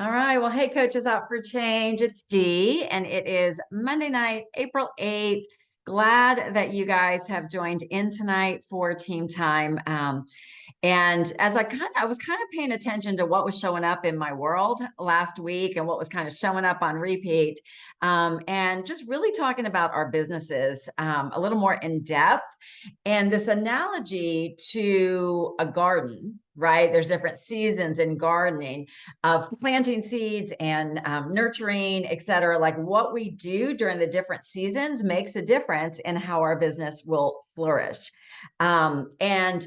All right. Well, hey, Coaches Out for Change. It's Dee, and it is Monday night, April 8th. Glad that you guys have joined in tonight for team time. And as I was kind of paying attention to what was showing up in my world last week and what was kind of showing up on repeat, and just really talking about our businesses a little more in depth. And this analogy to a garden, right? There's different seasons in gardening of planting seeds and nurturing, et cetera. Like what we do during the different seasons makes a difference in how our business will flourish. And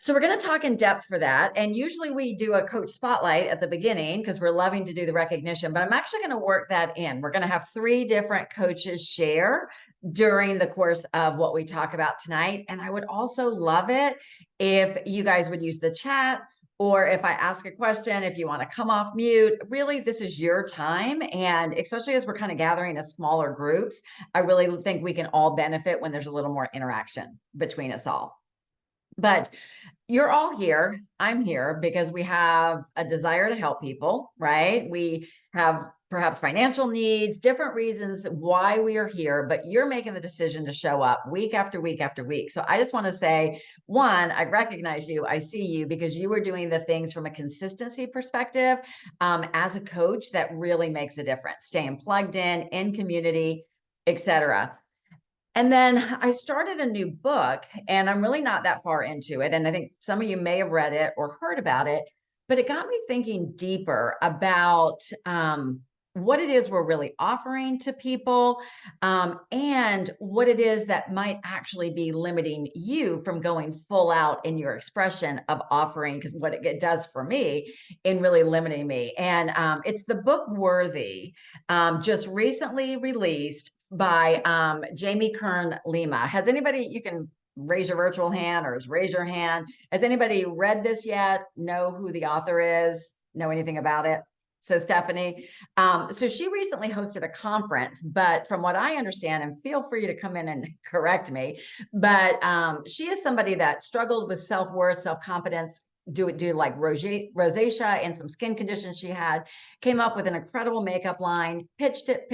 so we're going to talk in depth for that. And usually we do a coach spotlight at the beginning because we're loving to do the recognition, but I'm actually going to work that in. We're going to have three different coaches share during the course of what we talk about tonight. And I would also love it if you guys would use the chat, or if I ask a question, if you want to come off mute. Really, this is your time. And especially as we're kind of gathering as smaller groups, I really think we can all benefit when there's a little more interaction between us all. But you're all here. I'm here because we have a desire to help people, right? We have perhaps financial needs, different reasons why we are here, but you're making the decision to show up week after week after week. So I just want to say, one, I recognize you, I see you because you are doing the things from a consistency perspective as a coach that really makes a difference, staying plugged in community, etc. And then I started a new book, and I'm really not that far into it. And I think some of you may have read it or heard about it, but it got me thinking deeper about what it is we're really offering to people, and what it is that might actually be limiting you from going full out in your expression of offering, because what it does for me in really limiting me. And it's the book Worthy, just recently released by Jamie Kern Lima. Has anybody, you can raise your virtual hand or raise your hand. Has anybody read this yet? Know who the author is? Know anything about it? So Stephanie, so she recently hosted a conference, but from what I understand, and feel free to come in and correct me, but she is somebody that struggled with self-worth, self-confidence, do like rosacea and some skin conditions she had, came up with an incredible makeup line, pitched it,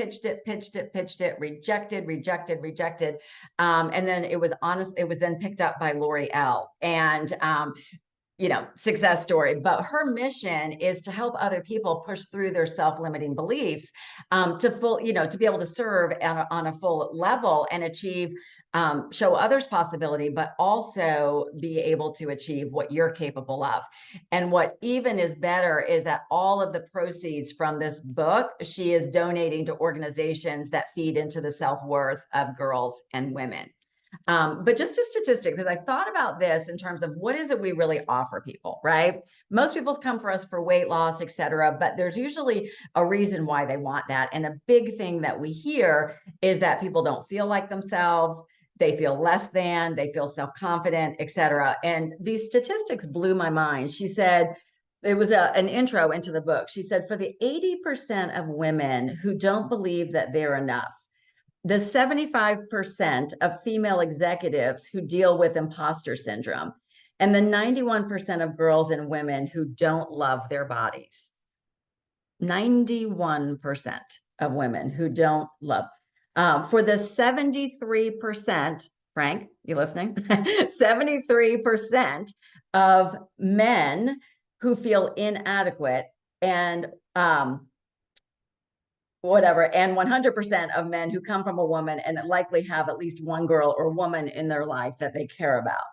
rejected. And then it was then picked up by L'Oreal. And success story. But her mission is to help other people push through their self-limiting beliefs, to be able to serve on a full level and achieve, show others possibility, but also be able to achieve what you're capable of. And what even is better is that all of the proceeds from this book, she is donating to organizations that feed into the self-worth of girls and women. But just a statistic, because I thought about this in terms of what is it we really offer people, right? Most people come for us for weight loss, et cetera, but there's usually a reason why they want that. And a big thing that we hear is that people don't feel like themselves. They feel less than, they feel self-confident, et cetera. And these statistics blew my mind. She said, it was an intro into the book. She said, for the 80% of women who don't believe that they're enough, the 75% of female executives who deal with imposter syndrome, and the 91% of girls and women who don't love their bodies. 91% of women who don't love. For the 73%, Frank, you listening? 73% of men who feel inadequate, and and 100% of men who come from a woman and likely have at least one girl or woman in their life that they care about.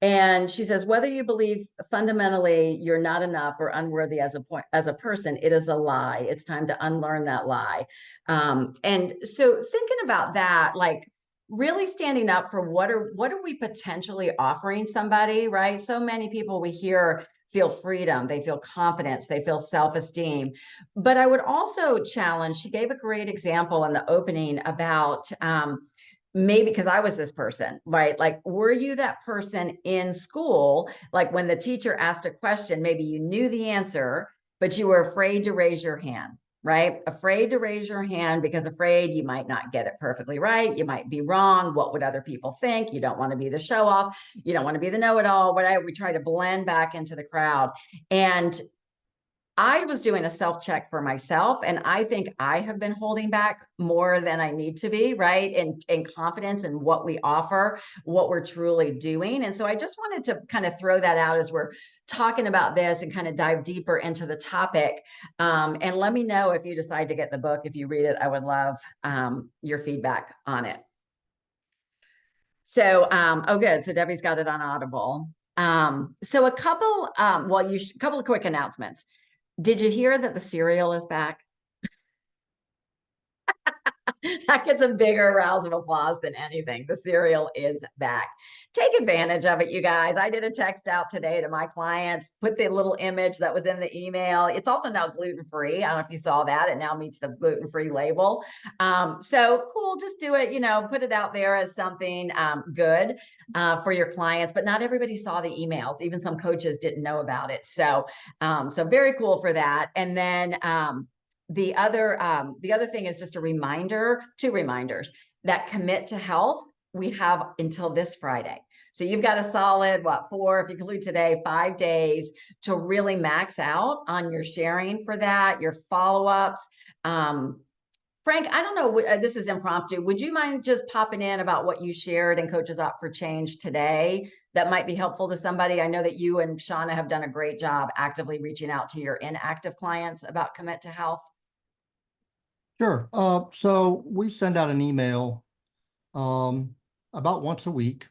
And she says, whether you believe fundamentally you're not enough or unworthy as a person, it is a lie. It's time to unlearn that lie. And so thinking about that, like really standing up for what are we potentially offering somebody, right? So many people we hear feel freedom, they feel confidence, they feel self-esteem. But I would also challenge, she gave a great example in the opening about maybe because I was this person, right? Like, were you that person in school? Like when the teacher asked a question, maybe you knew the answer, but you were afraid to raise your hand, right? Afraid to raise your hand because afraid you might not get it perfectly right. You might be wrong. What would other people think? You don't want to be the show off. You don't want to be the know-it-all. We try to blend back into the crowd. And I was doing a self-check for myself, and I think I have been holding back more than I need to be, right? In confidence in what we offer, what we're truly doing. And so I just wanted to kind of throw that out as we're talking about this and kind of dive deeper into the topic. And let me know if you decide to get the book. If you read it, I would love your feedback on it. So, oh, good. So Debbie's got it on Audible. So a couple, couple of quick announcements. Did you hear that the cereal is back? That gets a bigger rouse of applause than anything. The cereal is back. Take advantage of it, you guys. I did a text out today to my clients, put the little image that was in the email. It's also now gluten-free. I don't know if you saw that. It now meets the gluten-free label. So cool. Just do it, put it out there as something good for your clients, but not everybody saw the emails. Even some coaches didn't know about it. So very cool for that. And then the other thing is just a reminder, two reminders that Commit to Health we have until this Friday. So you've got a solid, four, if you include today, 5 days to really max out on your sharing for that, your follow-ups. Frank, I don't know, this is impromptu. Would you mind just popping in about what you shared in Coaches Up for Change today that might be helpful to somebody? I know that you and Shauna have done a great job actively reaching out to your inactive clients about Commit to Health. Sure. So we send out an email about once a week.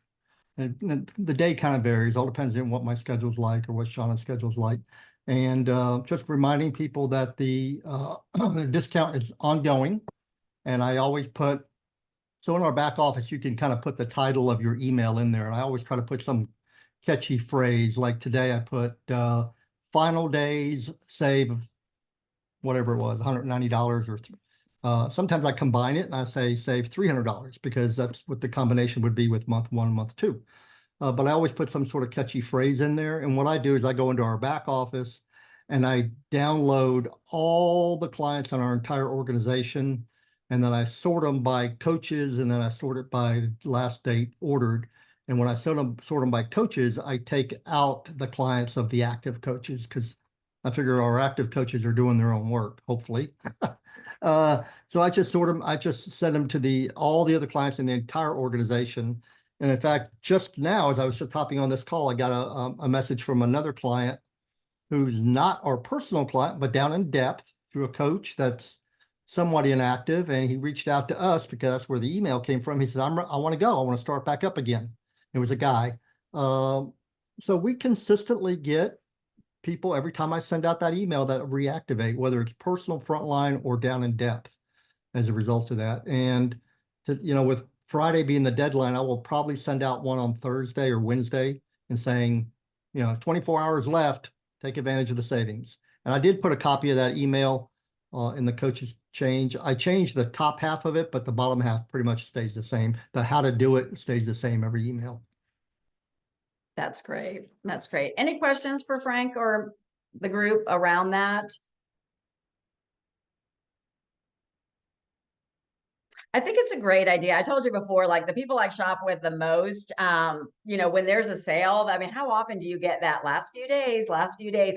And the day kind of varies, all depends on what my schedule's like or what Shauna's schedule's like. And just reminding people that the discount is ongoing. And I always put, so in our back office, you can kind of put the title of your email in there. And I always try to put some catchy phrase. Like today I put final days, save whatever it was, $190 or sometimes I combine it and I say save $300 because that's what the combination would be with month one, month two. But I always put some sort of catchy phrase in there. And what I do is I go into our back office and I download all the clients on our entire organization. And then I sort them by coaches and then I sort it by last date ordered. And when I sort them by coaches, I take out the clients of the active coaches because I figure our active coaches are doing their own work, hopefully. So I just send them to all the other clients in the entire organization. And in fact, just now, as I was just hopping on this call, I got a message from another client who's not our personal client, but down in depth through a coach that's somewhat inactive. And he reached out to us because that's where the email came from. He said, I want to go. I want to start back up again. It was a guy. So we consistently get people every time I send out that email that reactivate, whether it's personal, frontline, or down in depth as a result of that. And with Friday being the deadline, I will probably send out one on Thursday or Wednesday and saying, 24 hours left, take advantage of the savings. And I did put a copy of that email in the coaches change. I changed the top half of it, but the bottom half pretty much stays the same. The how to do it stays the same every email. That's great. That's great. Any questions for Frank or the group around that? I think it's a great idea. I told you before, like the people I shop with the most, when there's a sale, I mean, how often do you get that last few days?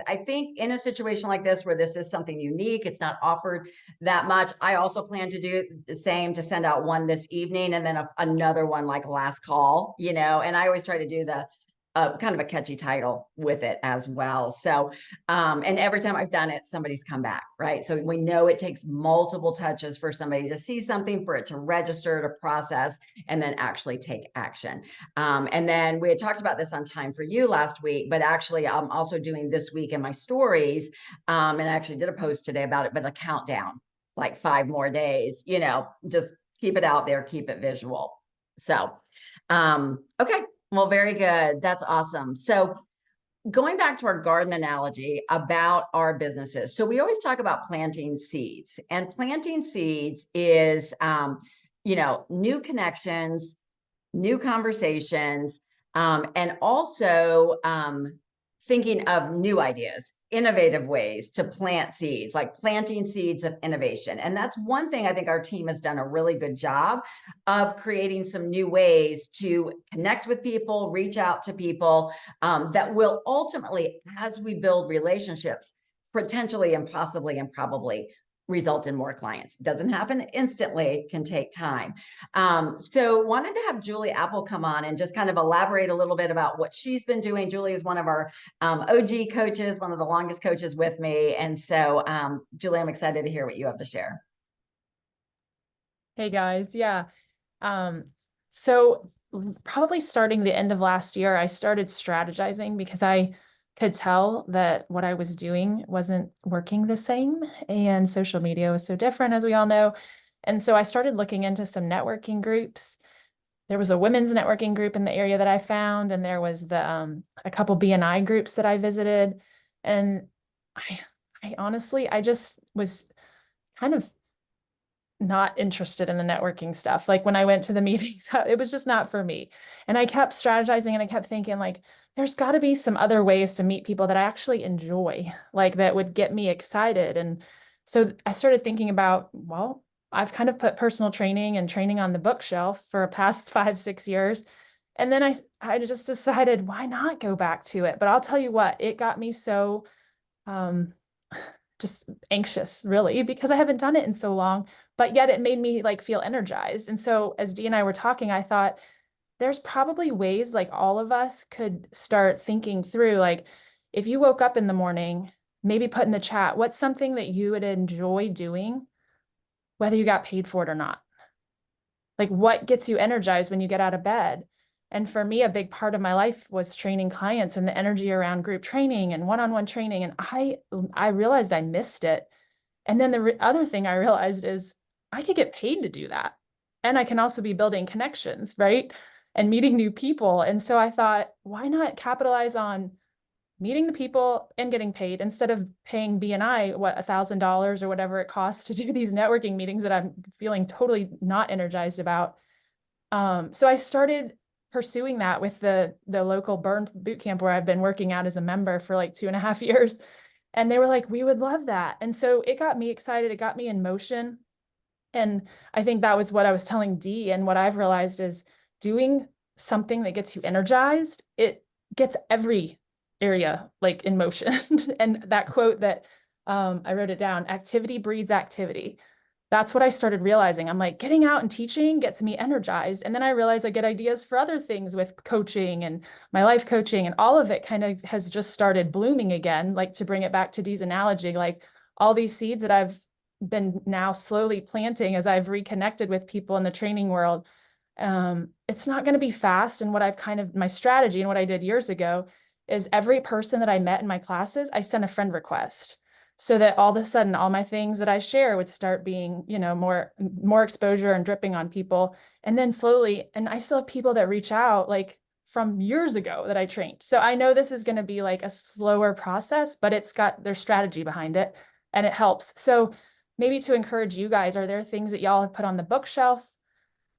I think in a situation like this, where this is something unique, it's not offered that much. I also plan to do the same, to send out one this evening and then another one like last call, and I always try to do the kind of a catchy title with it as well. So, and every time I've done it, somebody's come back, right? So we know it takes multiple touches for somebody to see something, for it to register, to process, and then actually take action. And then we had talked about this on Time for You last week, but actually I'm also doing this week in my stories, and I actually did a post today about it, but a countdown, like 5 more days, just keep it out there, keep it visual. So, okay. Well, very good. That's awesome. So going back to our garden analogy about our businesses. So we always talk about planting seeds, and planting seeds is, new connections, new conversations, and also thinking of new ideas, innovative ways to plant seeds, like planting seeds of innovation. And that's one thing I think our team has done a really good job of, creating some new ways to connect with people, reach out to people, that will ultimately, as we build relationships, potentially and possibly and probably result in more clients. Doesn't happen instantly, can take time. So wanted to have Julie Apple come on and just kind of elaborate a little bit about what she's been doing. Julie is one of our OG coaches, one of the longest coaches with me. And so Julie, I'm excited to hear what you have to share. Hey guys, yeah. So probably starting the end of last year, I started strategizing because I could tell that what I was doing wasn't working the same, and social media was so different, as we all know. And so I started looking into some networking groups. There was a women's networking group in the area that I found, and there was the a couple BNI groups that I visited. And I, I honestly, I just was kind of not interested in the networking stuff. Like when I went to the meetings, it was just not for me. And I kept strategizing and I kept thinking like, there's got to be some other ways to meet people that I actually enjoy, like that would get me excited. And so I started thinking about, well, I've kind of put personal training and training on the bookshelf for the past 5, 6 years. And then I just decided, why not go back to it? But I'll tell you what, it got me so um, just anxious, really, because I haven't done it in so long, but yet it made me like feel energized. And so as Dee and I were talking, I thought there's probably ways like all of us could start thinking through, like if you woke up in the morning, maybe put in the chat, what's something that you would enjoy doing, whether you got paid for it or not? Like what gets you energized when you get out of bed? And for me, a big part of my life was training clients and the energy around group training and one-on-one training. And I realized I missed it. And then the other thing I realized is I could get paid to do that. And I can also be building connections, right? And meeting new people. And so I thought, why not capitalize on meeting the people and getting paid instead of paying BNI, what, $1,000 or whatever it costs to do these networking meetings that I'm feeling totally not energized about. So I started pursuing that with the local burn boot camp where I've been working out as a member for like 2.5 years. And they were like, we would love that. And so it got me excited. It got me in motion. And I think that was what I was telling Dee. And what I've realized is doing something that gets you energized, it gets every area like in motion. And that quote that I wrote it down, activity breeds activity. That's what I started realizing. I'm like, getting out and teaching gets me energized. And then I realized I get ideas for other things with coaching and my life coaching, and all of it kind of has just started blooming again. Like to bring it back to Dee's analogy, like all these seeds that I've been now slowly planting as I've reconnected with people in the training world. It's not going to be fast. And what I've kind of, my strategy and what I did years ago is every person that I met in my classes, I sent a friend request so that all of a sudden all my things that I share would start being, more exposure and dripping on people. And then slowly, and I still have people that reach out like from years ago that I trained. So I know this is going to be like a slower process, but it's got their strategy behind it and it helps. So maybe to encourage you guys, are there things that y'all have put on the bookshelf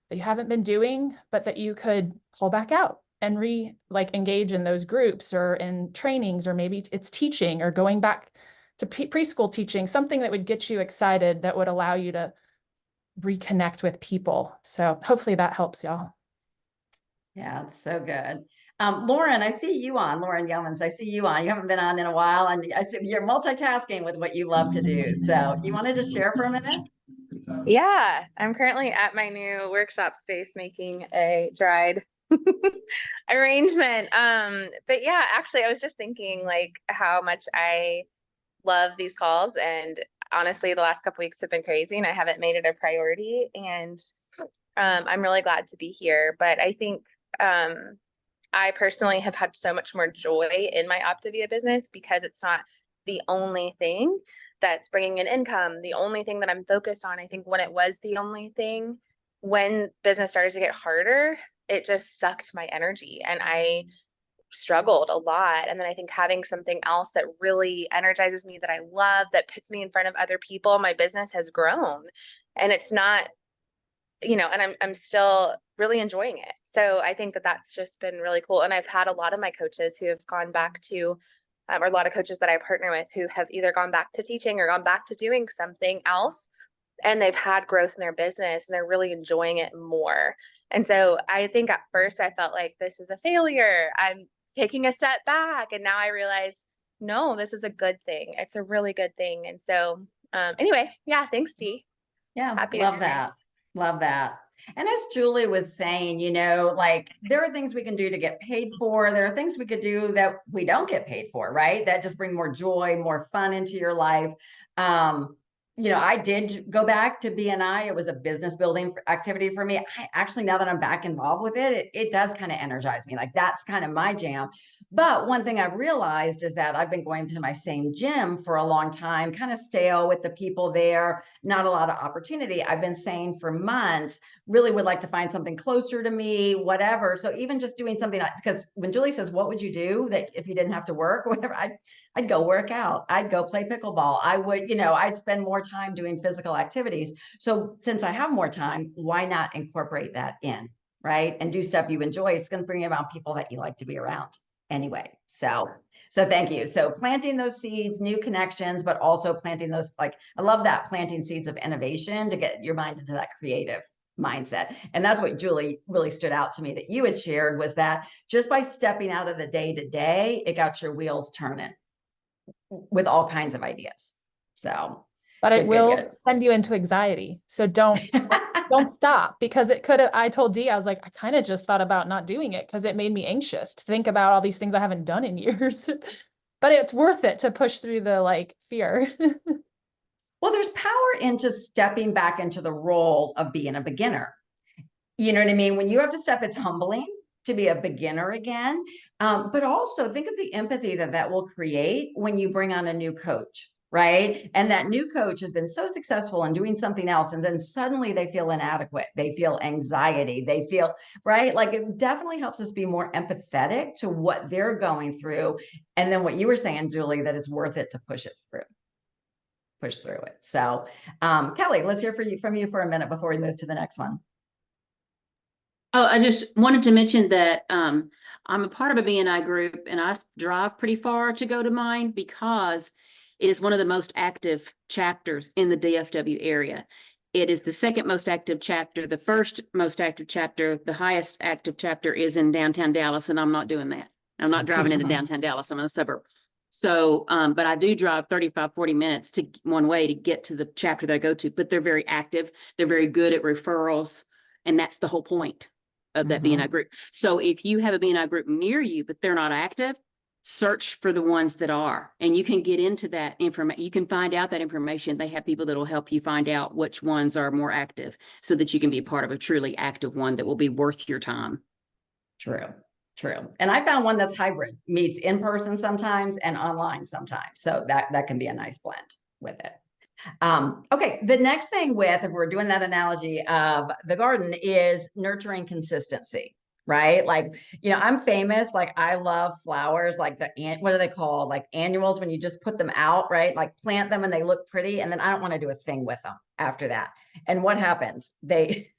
that you haven't been doing, but that you could pull back out and engage in those groups or in trainings, or maybe it's teaching or going back to preschool teaching, something that would get you excited, that would allow you to reconnect with people. So hopefully that helps y'all. Yeah, it's so good. Lauren, I see you on. Lauren Yeomans, I see you on. You haven't been on in a while, and I see you're multitasking with what you love to do. So you want to just share for a minute? Yeah, I'm currently at my new workshop space making a dried arrangement. But yeah, actually I was just thinking like how much I love these calls, and honestly the last couple weeks have been crazy and I haven't made it a priority, and I'm really glad to be here. But I think I personally have had so much more joy in my Optavia business because it's not the only thing that's bringing in income, the only thing that I'm focused on. I think when it was the only thing, when business started to get harder, it just sucked my energy and I struggled a lot. And then I think having something else that really energizes me, that I love, that puts me in front of other people, my business has grown. And it's not, and I'm still really enjoying it. So I think that that's just been really cool. And I've had a lot of my coaches who have gone back to, or a lot of coaches that I partner with who have either gone back to teaching or gone back to doing something else. And they've had growth in their business and they're really enjoying it more. And so I think at first I felt like this is a failure. I'm taking a step back. And now I realize no, this is a good thing. It's a really good thing. And so, anyway, yeah, thanks, Dee. Yeah, Happy to love share. that. Love that. And as Julie was saying, you know, like there are things we can do to get paid for. There are things we could do that we don't get paid for, right? That just bring more joy, more fun into your life. You know, I did go back to BNI. It was a business building activity for me. I actually, now that I'm back involved with it, it does kind of energize me. Like that's kind of my jam. But one thing I've realized is that I've been going to my same gym for a long time, kind of stale with the people there, not a lot of opportunity. I've been saying for months, really would like to find something closer to me, whatever. So even just doing something, because when Julie says, what would you do that if you didn't have to work or whatever, I'd go work out. I'd go play pickleball. I would, you know, I'd spend more time doing physical activities. So since I have more time, why not incorporate that in, right? And do stuff you enjoy. It's going to bring about people that you like to be around anyway. So thank you. So planting those seeds, new connections, but also planting those, like, I love that, planting seeds of innovation to get your mind into that creative mindset. And that's what Julie really stood out to me that you had shared, was that just by stepping out of the day to day, it got your wheels turning with all kinds of ideas. So, But it good, will good. send you into anxiety. So don't stop, because it could have, I told Dee, I was like, I kind of just thought about not doing it because it made me anxious to think about all these things I haven't done in years. But it's worth it to push through the like fear. Well, there's power into stepping back into the role of being a beginner. You know what I mean? When you have to step, it's humbling to be a beginner again. But also think of the empathy that that will create when you bring on a new coach, right? And that new coach has been so successful in doing something else. And then suddenly they feel inadequate. They feel anxiety. They feel, right? Like it definitely helps us be more empathetic to what they're going through. And then what you were saying, Julie, that it's worth it to push through it. So, Kelly, let's hear from you for a minute before we move to the next one. Oh, I just wanted to mention that I'm a part of a BNI group, and I drive pretty far to go to mine because it is one of the most active chapters in the DFW area. It is the second most active chapter. The first most active chapter, the highest active chapter, is in downtown Dallas, and I'm not doing that. I'm not driving into downtown Dallas. I'm in a suburb. So, but I do drive 35, 40 minutes to one way to get to the chapter that I go to, but they're very active. They're very good at referrals, and that's the whole point of that BNI group. So if you have a BNI group near you, but they're not active, search for the ones that are, and you can get into that information. You can find out that information. They have people that will help you find out which ones are more active so that you can be a part of a truly active one that will be worth your time. True. And I found one that's hybrid, meets in person sometimes and online sometimes. So that can be a nice blend with it. Okay, the next thing with, if we're doing that analogy of the garden, is nurturing consistency, right? Like, you know, I'm famous, like I love flowers, like what are they called? Like annuals, when you just put them out, right? Like plant them and they look pretty, and then I don't want to do a thing with them after that. And what happens? They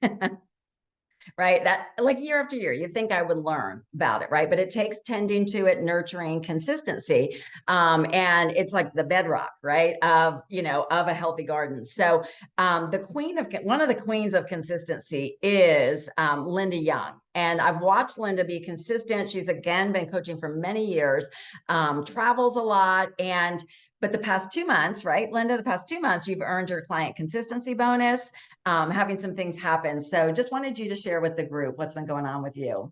right? That, like, year after year, you think I would learn about it, right? But it takes tending to it, nurturing consistency. And it's like the bedrock, right? Of, you know, of a healthy garden. So one of the queens of consistency is Linda Young. And I've watched Linda be consistent. She's again been coaching for many years, travels a lot. But the past 2 months, right, Linda, the past 2 months, you've earned your client consistency bonus, having some things happen. So just wanted you to share with the group what's been going on with you.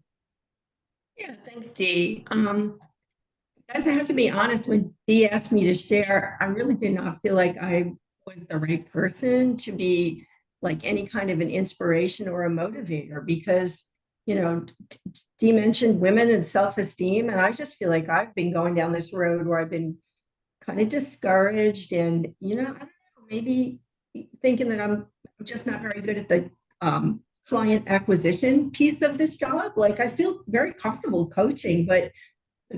Yeah, thanks, Dee. Guys, I have to be honest, when Dee asked me to share, I really did not feel like I was the right person to be like any kind of an inspiration or a motivator, because, you know, Dee mentioned women and self-esteem, and I just feel like I've been going down this road where I've been kind of discouraged and, you know, I don't know, maybe thinking that I'm just not very good at the client acquisition piece of this job. Like I feel very comfortable coaching, but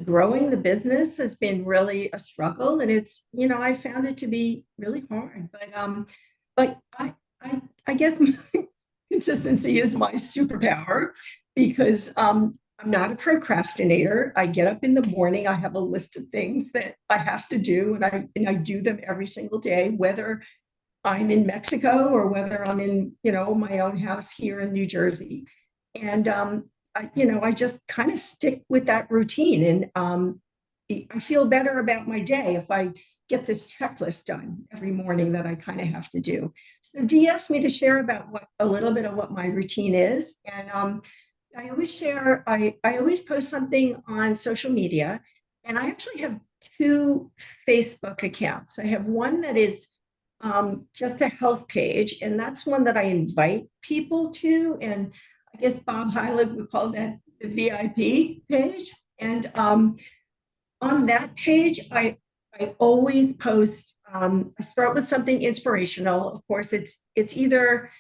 growing the business has been really a struggle, and it's, you know, I found it to be really hard. But I guess my consistency is my superpower, because I'm not a procrastinator. I get up in the morning, I have a list of things that I have to do, and I do them every single day, whether I'm in Mexico or whether I'm in, you know, my own house here in New Jersey. And I just kind of stick with that routine. And I feel better about my day if I get this checklist done every morning that I kind of have to do. So Dee asked me to share about a little bit of what my routine is. And I always share, I always post something on social media, and I actually have 2 Facebook accounts. I have one that is just a health page, and that's one that I invite people to. And I guess Bob Hyland would call that the VIP page. And on that page, I always post. I start with something inspirational. Of course, it's either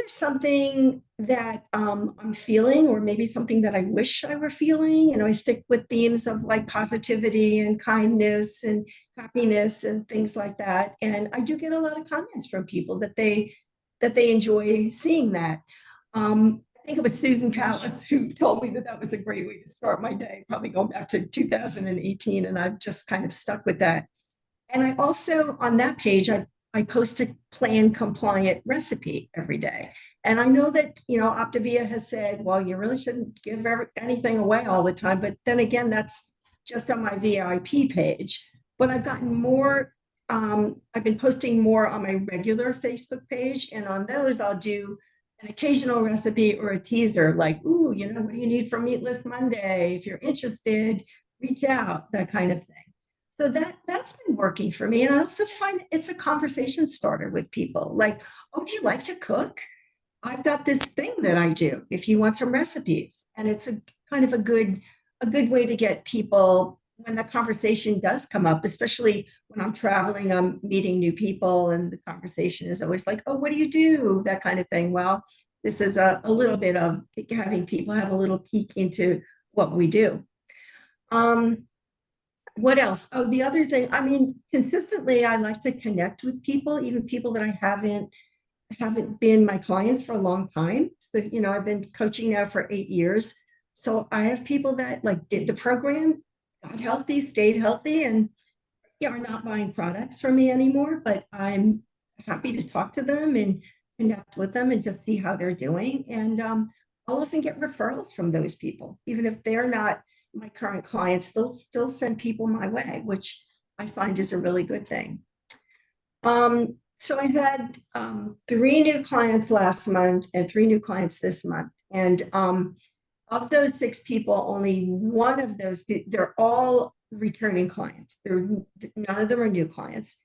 something that I'm feeling, or maybe something that I wish I were feeling. I stick with themes of like positivity and kindness and happiness and things like that. And I do get a lot of comments from people that they enjoy seeing that. I think it was Susan Callis who told me that that was a great way to start my day, probably going back to 2018, and I've just kind of stuck with that. And I also, on that page, I post a plan compliant recipe every day. And I know that, Optavia has said, well, you really shouldn't give anything away all the time. But then again, that's just on my VIP page. But I've gotten more, I've been posting more on my regular Facebook page. And on those, I'll do an occasional recipe or a teaser like, ooh, what do you need for Meatless Monday? If you're interested, reach out, that kind of thing. So that's been working for me. And I also find it's a conversation starter with people. Like, oh, do you like to cook? I've got this thing that I do if you want some recipes. And it's a kind of a good way to get people when the conversation does come up, especially when I'm traveling, I'm meeting new people, and the conversation is always like, oh, what do you do? That kind of thing. Well, this is a little bit of having people have a little peek into what we do. What else? Oh, the other thing, consistently, I like to connect with people, even people that I haven't been my clients for a long time. So, I've been coaching now for 8 years. So I have people that like did the program, got healthy, stayed healthy, and are not buying products from me anymore, but I'm happy to talk to them and connect with them and just see how they're doing. And I'll often get referrals from those people, even if they're not my current clients. They'll still send people my way, which I find is a really good thing. So I had 3 new clients last month and 3 new clients this month. And of those 6 people, only one of those, they're all returning clients. None of them are new clients,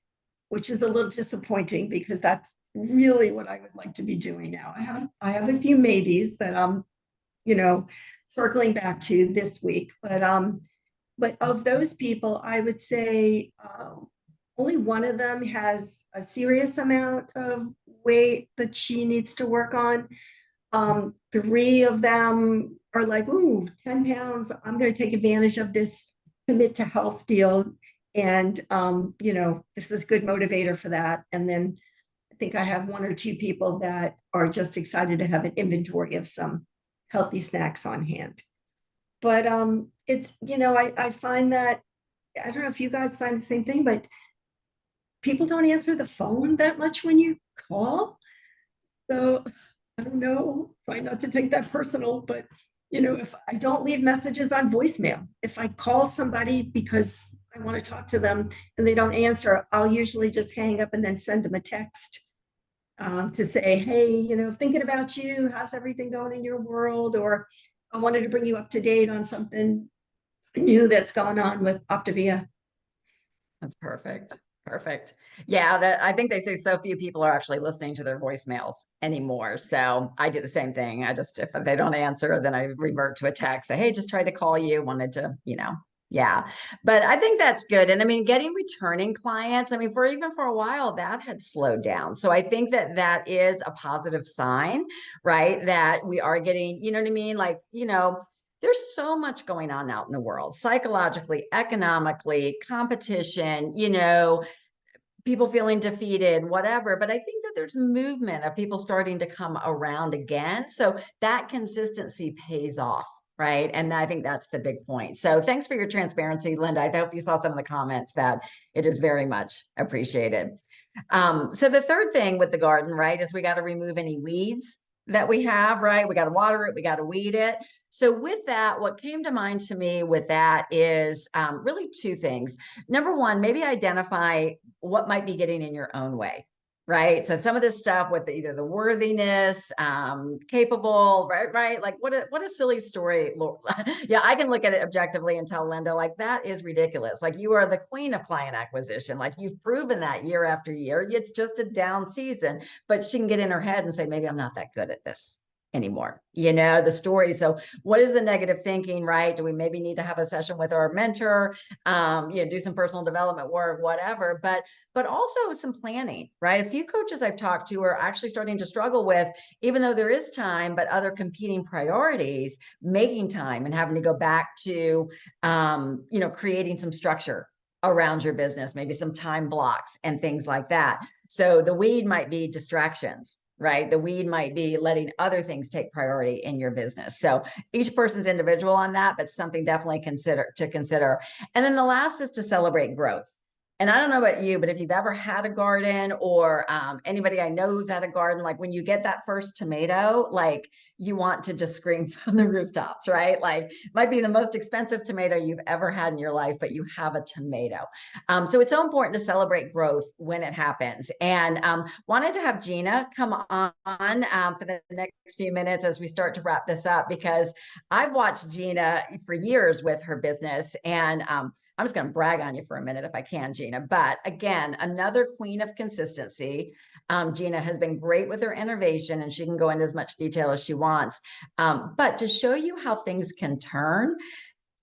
which is a little disappointing because that's really what I would like to be doing now. I have a few maybes that I'm, circling back to this week, but of those people, I would say only one of them has a serious amount of weight that she needs to work on. 3 of them are like, ooh, 10 pounds. I'm going to take advantage of this commit to health deal. And, this is a good motivator for that. And then I think I have 1 or 2 people that are just excited to have an inventory of some healthy snacks on hand. But it's, I find that, I don't know if you guys find the same thing, but people don't answer the phone that much when you call. So I don't know, try not to take that personal, but if I don't leave messages on voicemail, if I call somebody because I want to talk to them and they don't answer, I'll usually just hang up and then send them a text to say, hey, thinking about you, how's everything going in your world? Or I wanted to bring you up to date on something new that's going on with Optavia. That's perfect. Perfect. Yeah, I think they say so few people are actually listening to their voicemails anymore. So I do the same thing. I just, if they don't answer, then I revert to a text, say, hey, just tried to call you, wanted to, yeah. But I think that's good. And getting returning clients, for a while that had slowed down. So I think that is a positive sign, right? That we are getting, you know what I mean? Like, there's so much going on out in the world, psychologically, economically, competition, people feeling defeated, whatever. But I think that there's movement of people starting to come around again. So that consistency pays off, right? And I think that's the big point. So thanks for your transparency, Linda. I hope you saw some of the comments that it is very much appreciated. So the third thing with the garden, right, is we got to remove any weeds that we have, right? We got to water it, we got to weed it. So with that, what came to mind to me with that is really two things. Number one, maybe identify what might be getting in your own way. Right. So some of this stuff with either the worthiness, capable, right. Like what a silly story. Yeah, I can look at it objectively and tell Linda, like, that is ridiculous. Like, you are the queen of client acquisition. Like, you've proven that year after year. It's just a down season, but she can get in her head and say, maybe I'm not that good at this anymore, the story. So what is the negative thinking, right? Do we maybe need to have a session with our mentor, do some personal development work, whatever, but also some planning, right? A few coaches I've talked to are actually starting to struggle with, even though there is time, but other competing priorities, making time and having to go back to, creating some structure around your business, maybe some time blocks and things like that. So the weed might be distractions, right? The weed might be letting other things take priority in your business. So each person's individual on that, but something definitely to consider. And then the last is to celebrate growth. And I don't know about you, but if you've ever had a garden, or anybody I know who's had a garden, like when you get that first tomato, like you want to just scream from the rooftops, right? Like, might be the most expensive tomato you've ever had in your life, but you have a tomato. So it's so important to celebrate growth when it happens. And wanted to have Gina come on for the next few minutes as we start to wrap this up, because I've watched Gina for years with her business, and I'm just going to brag on you for a minute if I can, Gina. But again, another queen of consistency. Gina has been great with her innovation, and she can go into as much detail as she wants. But to show you how things can turn,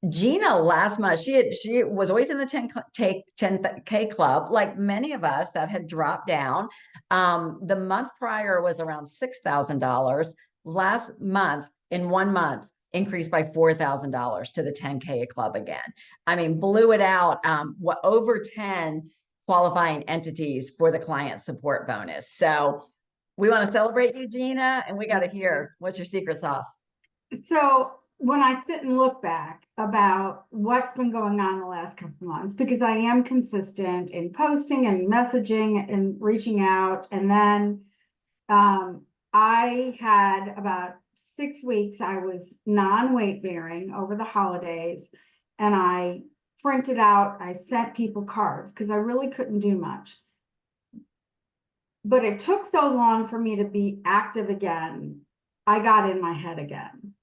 Gina last month, she was always in the 10K club, like many of us that had dropped down. The month prior was around $6,000. Last month, in 1 month, increased by $4,000 to the 10K club again. I mean, blew it out. Over 10 qualifying entities for the client support bonus. So we want to celebrate you, Gina, and we got to hear, what's your secret sauce? So when I sit and look back about what's been going on the last couple of months, because I am consistent in posting and messaging and reaching out, and then I had about 6 weeks I was non-weight bearing over the holidays, and I printed out, I sent people cards because I really couldn't do much. But it took so long for me to be active again. I got in my head again.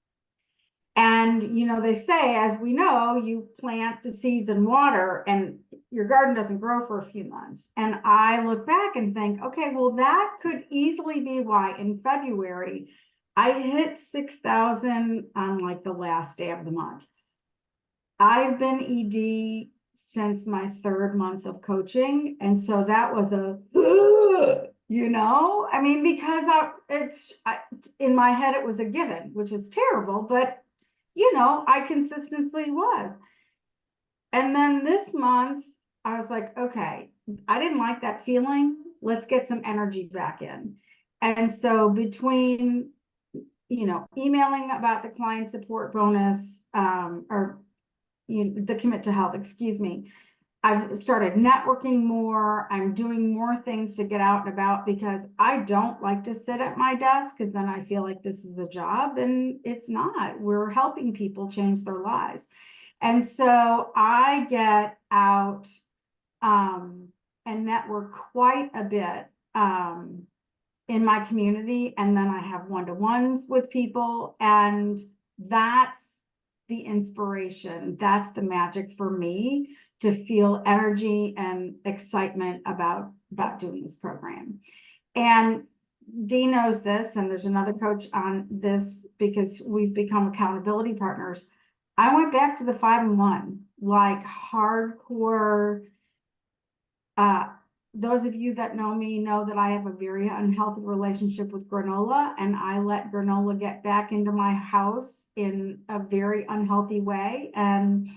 And, they say, as we know, you plant the seeds in water and your garden doesn't grow for a few months. And I look back and think, okay, well, that could easily be why in February, I hit 6,000 on like the last day of the month. I've been ED since my 3rd month of coaching. And so that was because in my head, it was a given, which is terrible, but I consistently was. And then this month, I was like, okay, I didn't like that feeling. Let's get some energy back in. And so between, emailing about the client support bonus, the commit to health, excuse me, I've started networking more. I'm doing more things to get out and about, because I don't like to sit at my desk, because then I feel like this is a job, and it's not. We're helping people change their lives. And so I get out and network quite a bit in my community. And then I have one-to-ones with people, and that's the inspiration. That's the magic for me, to feel energy and excitement about doing this program. And Dee knows this, and there's another coach on this, because we've become accountability partners. I went back to the 5 and 1, like hardcore. Those of you that know me know that I have a very unhealthy relationship with granola, and I let granola get back into my house in a very unhealthy way. And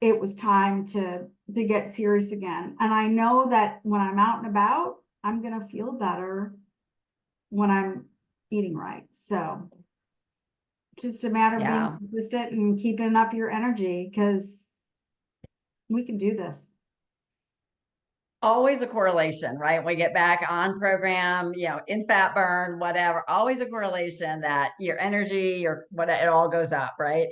it was time to get serious again. And I know that when I'm out and about, I'm going to feel better when I'm eating right. So it's just a matter of being consistent and keeping up your energy, because we can do this. always a correlation, right? We get back on program, in fat burn, whatever, always a correlation that your energy, your what, it all goes up, right?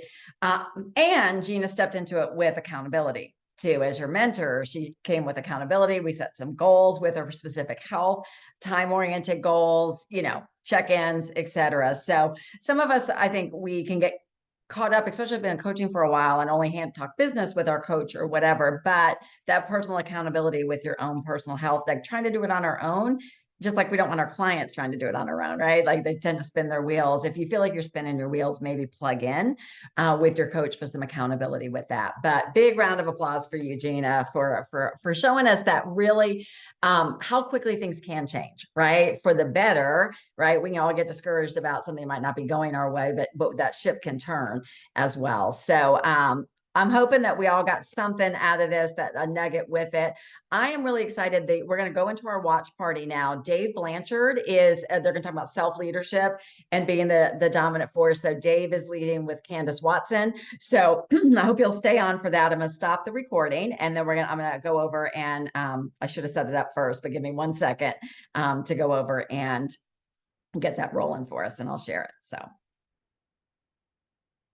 And Gina stepped into it with accountability too. As your mentor, she came with accountability. We set some goals with her for specific health, time-oriented goals, check-ins, etc. So some of us, I think we can get caught up, especially if I've been coaching for a while and only hand talk business with our coach or whatever, but that personal accountability with your own personal health, like trying to do it on our own, just like we don't want our clients trying to do it on their own, right? Like they tend to spin their wheels. If you feel like you're spinning your wheels, maybe plug in with your coach for some accountability with that. But big round of applause for you, Gina, for showing us that really how quickly things can change, right? For the better, right? We can all get discouraged about something might not be going our way, but that ship can turn as well. So I'm hoping that we all got something out of this, that a nugget with it. I am really excited that we're going to go into our watch party now. Dave Blanchard is, they're going to talk about self-leadership and being the dominant force. So Dave is leading with Candace Watson. So I hope you'll stay on for that. I'm going to stop the recording and then I'm going to go over and I should have set it up first, but give me 1 second to go over and get that rolling for us and I'll share it. So.